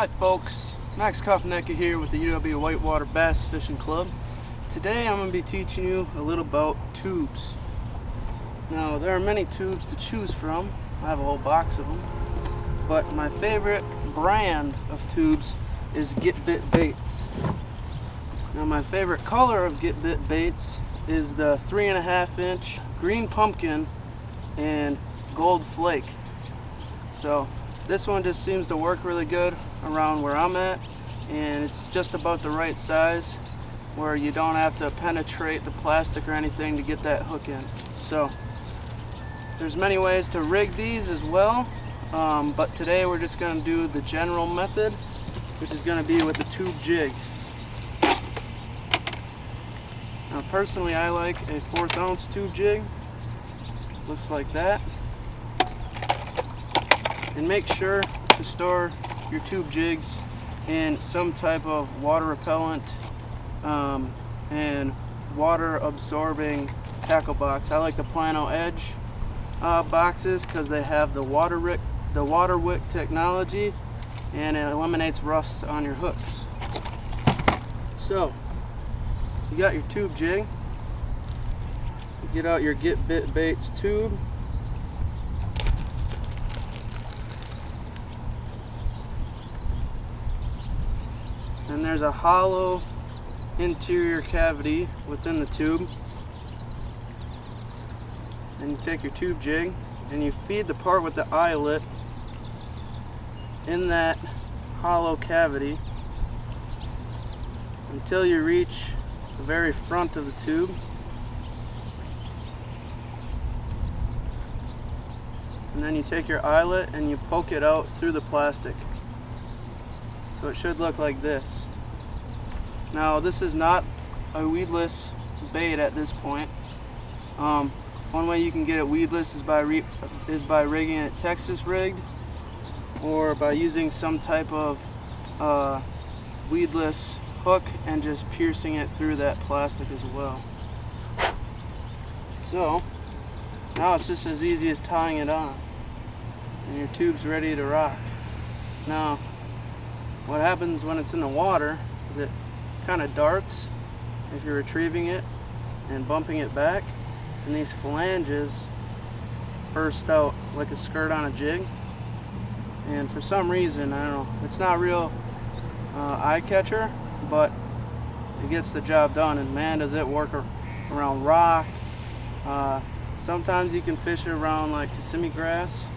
Hi folks, Max Kofnetka here with the UW-Whitewater Bass Fishing Club. Today I'm going to be teaching you a little about tubes. Now there are many tubes to choose from. I have a whole box of them. But my favorite brand of tubes is Get Bit Baits. Now my favorite color of Get Bit Baits is the 3.5 inch green pumpkin and gold flake. So this one just seems to work really good around where I'm at, and it's just about the right size where you don't have to penetrate the plastic or anything to get that hook in. So there's many ways to rig these as well, but today we're just going to do the general method, which is going to be with the tube jig. Now personally I like a 1/4 ounce tube jig. Looks like that. And make sure to store your tube jigs in some type of water repellent and water absorbing tackle box. I like the Plano Edge boxes because they have the water wick technology, and it eliminates rust on your hooks. So you got your tube jig, you get out your Get Bit Baits tube. And there's a hollow interior cavity within the tube. And you take your tube jig and you feed the part with the eyelet in that hollow cavity until you reach the very front of the tube. And then you take your eyelet and you poke it out through the plastic. So it should look like this. Now this is not a weedless bait at this point. One way you can get it weedless is by rigging it Texas rigged, or by using some type of weedless hook and just piercing it through that plastic as well. So now it's just as easy as tying it on, and your tube's ready to rock. Now what happens when it's in the water is it kind of darts if you're retrieving it and bumping it back, and these phalanges burst out like a skirt on a jig. And for some reason, I don't know, it's not real eye catcher, but it gets the job done, and man does it work around rock. Sometimes you can fish it around like Kissimmee grass.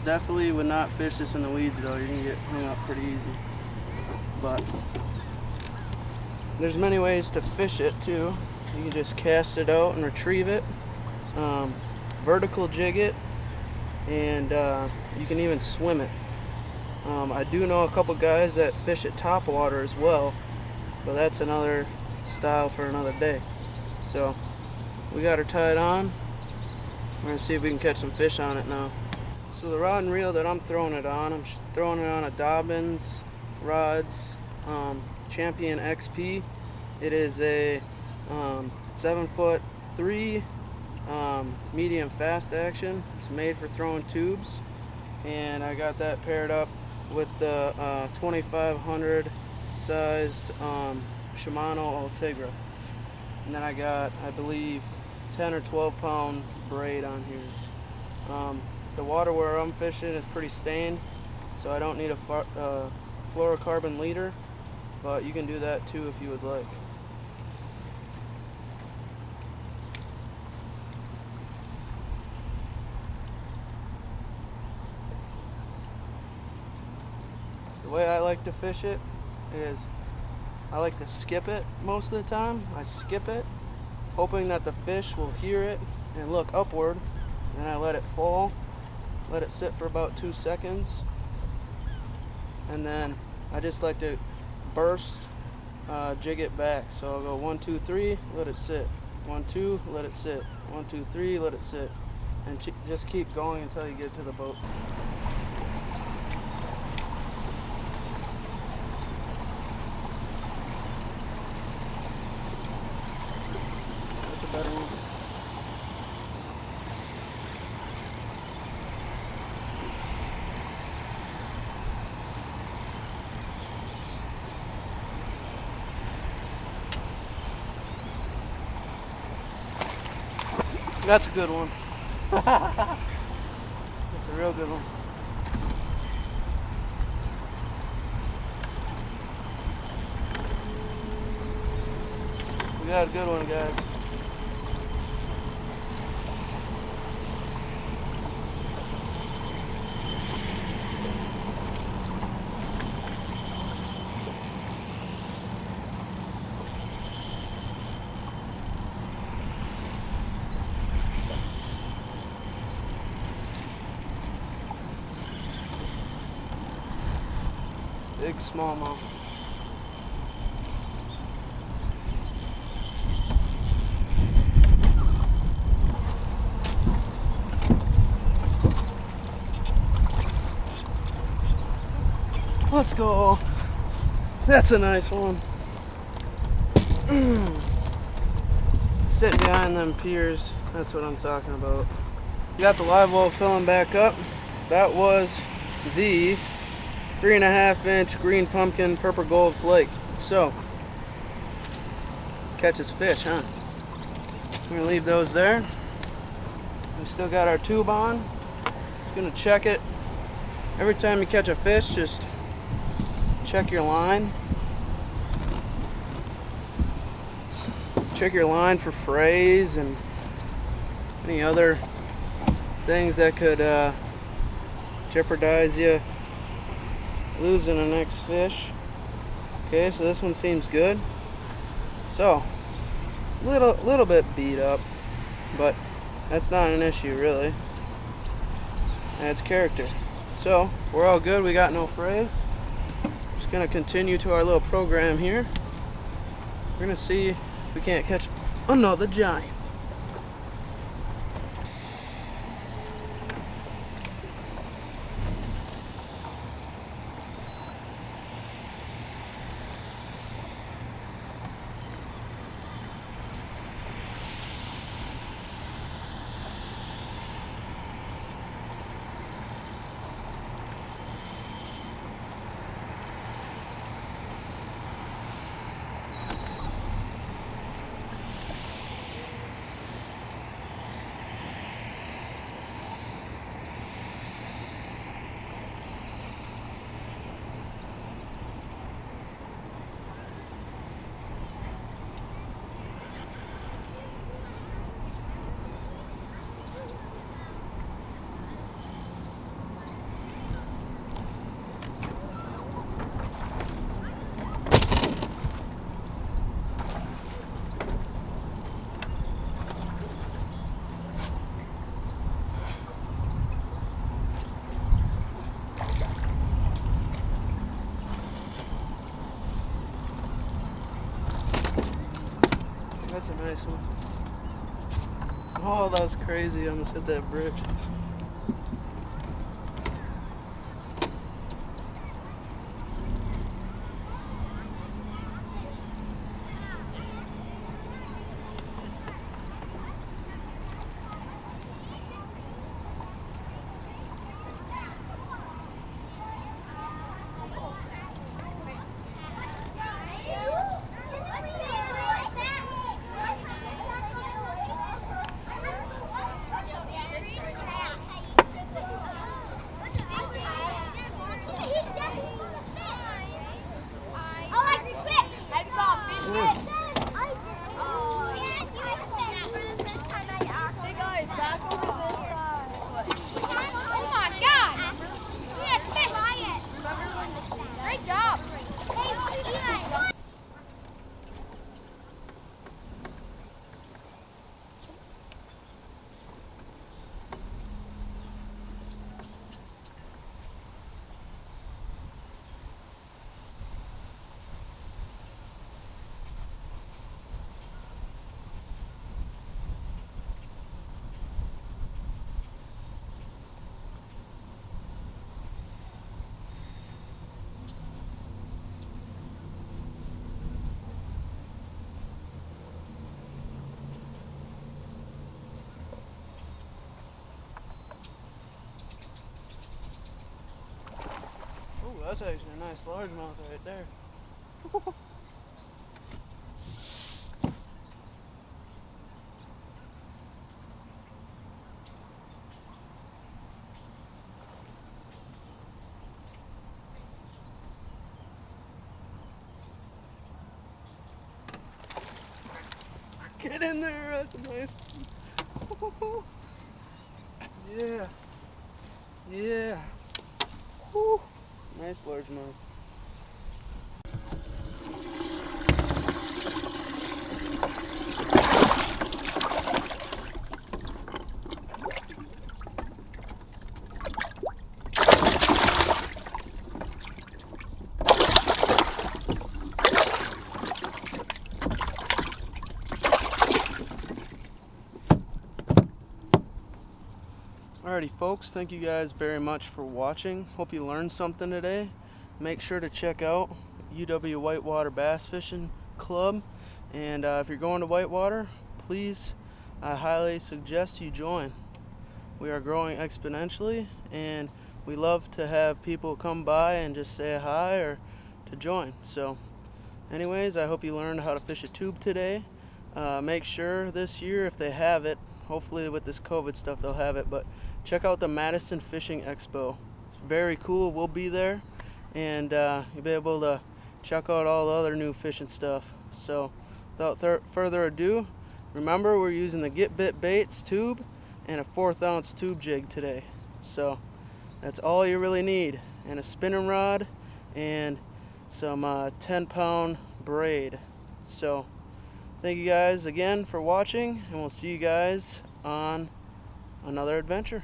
Definitely would not fish this in the weeds though. You're gonna get hung up pretty easy. But there's many ways to fish it too. You can just cast it out and retrieve it, vertical jig it, and you can even swim it. I do know a couple guys that fish it top water as well, but that's another style for another day. So we got her tied on. We're gonna see if we can catch some fish on it now. So the rod and reel that I'm throwing it on, I'm throwing it on a Dobbins Rods Champion XP. It is a 7'3" medium fast action. It's made for throwing tubes, and I got that paired up with the 2500 sized Shimano Ultegra. And then I got, I believe, 10 or 12 pound braid on here. The water where I'm fishing is pretty stained, so I don't need a fluorocarbon leader, but you can do that too if you would like. The way I like to fish it is I like to skip it most of the time. I skip it, hoping that the fish will hear it and look upward, and I let it fall. Let it sit for about 2 seconds, and then I just like to burst jig it back. So I'll go 1, 2, 3, let it sit. 1, 2, let it sit. 1, 2, 3, let it sit, and just keep going until you get to the boat. That's a better one. That's a good one. That's a real good one. We got a good one, guys. Big smallmouth. Let's go. That's a nice one. Sitting behind them piers, that's what I'm talking about. You got the live well filling back up. That was the 3.5-inch green pumpkin purple gold flake. So, catches fish, huh? We're gonna leave those there. We still got our tube on. Just gonna check it. Every time you catch a fish, just check your line. Check your line for frays and any other things that could jeopardize you losing the next fish. Okay, so this one seems good. So, little bit beat up, but that's not an issue really. That's character. So, we're all good. We got no frays. Just gonna continue to our little program here. We're gonna see if we can't catch another giant. That's a nice one. Oh, that was crazy. I almost hit that bridge. That's actually a nice largemouth right there. Get in there, that's a nice one. Yeah. Yeah. Woo. Nice largemouth. Alrighty folks, thank you guys very much for watching. Hope you learned something today. Make sure to check out UW-Whitewater Bass Fishing Club. And if you're going to Whitewater, please, I highly suggest you join. We are growing exponentially, and we love to have people come by and just say hi or to join. So anyways, I hope you learned how to fish a tube today. Make sure this year, if they have it, hopefully with this COVID stuff they'll have it, but check out the Madison Fishing Expo. It's very cool. We'll be there, and you'll be able to check out all the other new fishing stuff. So without further ado, remember we're using the Get Bit Baits tube and a 1/4 ounce tube jig today. So that's all you really need, and a spinning rod and some 10-pound braid. So thank you guys again for watching, and we'll see you guys on another adventure.